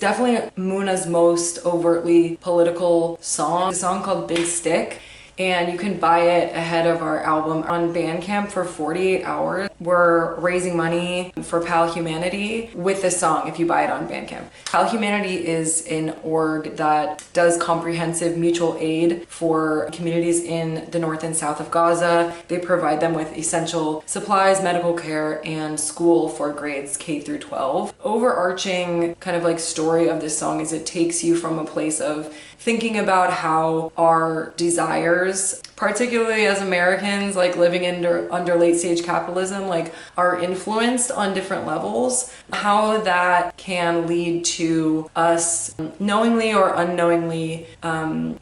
definitely Muna's most overtly political song. A song called Big Stick. And you can buy it ahead of our album on Bandcamp for 48 hours. We're raising money for Pal Humanity with this song if you buy it on Bandcamp. Pal Humanity is an org that does comprehensive mutual aid for communities in the north and south of Gaza. They provide them with essential supplies, medical care, and school for grades K through 12. Overarching kind of like story of this song is it takes you from a place of thinking about how our desires, particularly as Americans, like living under late stage capitalism, like are influenced on different levels, how that can lead to us knowingly or unknowingly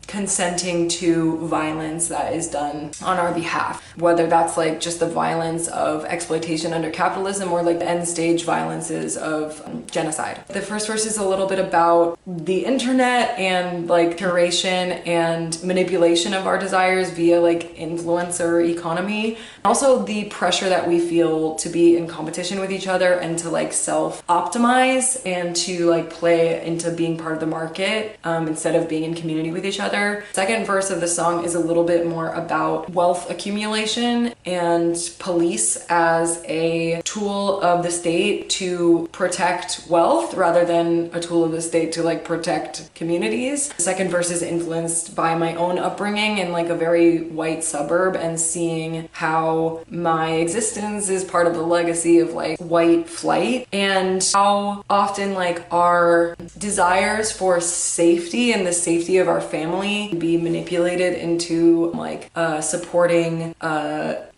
consenting to violence that is done on our behalf, whether that's like just the violence of exploitation under capitalism or like the end stage violences of genocide. The first verse is a little bit about the internet and like curation and manipulation of our desires via like influencer economy. Also the pressure that we feel to be in competition with each other and to like self-optimize and to like play into being part of the market instead of being in community with each other. Second verse of the song is a little bit more about wealth accumulation and police as a tool of the state to protect wealth rather than a tool of the state to like protect communities. The second verse is influenced by my own upbringing in like a very white suburb and seeing how my existence is part of the legacy of like white flight and how often like our desires for safety and the safety of our family be manipulated into like supporting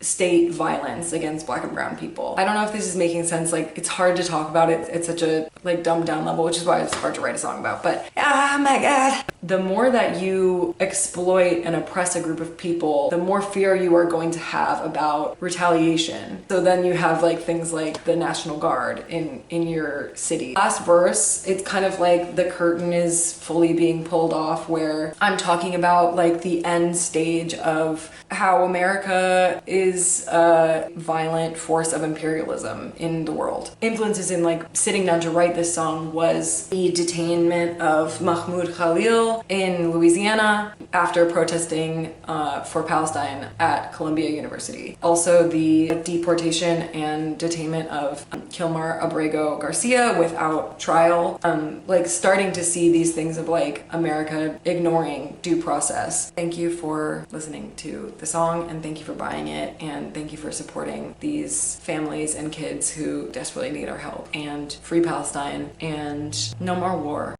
state violence against Black and brown people. I don't know if this is making sense. Like it's hard to talk about it at such a like dumbed down level, which is why it's hard to write a song about, but oh my god. The more that you exploit and oppress a group of people, the more fear you are going to have about retaliation. So then you have like things like the National Guard in your city. Last verse, it's kind of like the curtain is fully being pulled off where I'm talking about like the end stage of how America is a violent force of imperialism in the world. Influences in like sitting down to write this song was the detainment of Mahmoud Khalil in Louisiana after protesting for Palestine at Columbia University. Also the deportation and detainment of Kilmar Abrego Garcia without trial. Like starting to see these things of like America ignoring due process. Thank you for listening to the song and thank you for buying it and thank you for supporting these families and kids who desperately need our help, and free Palestine and no more war.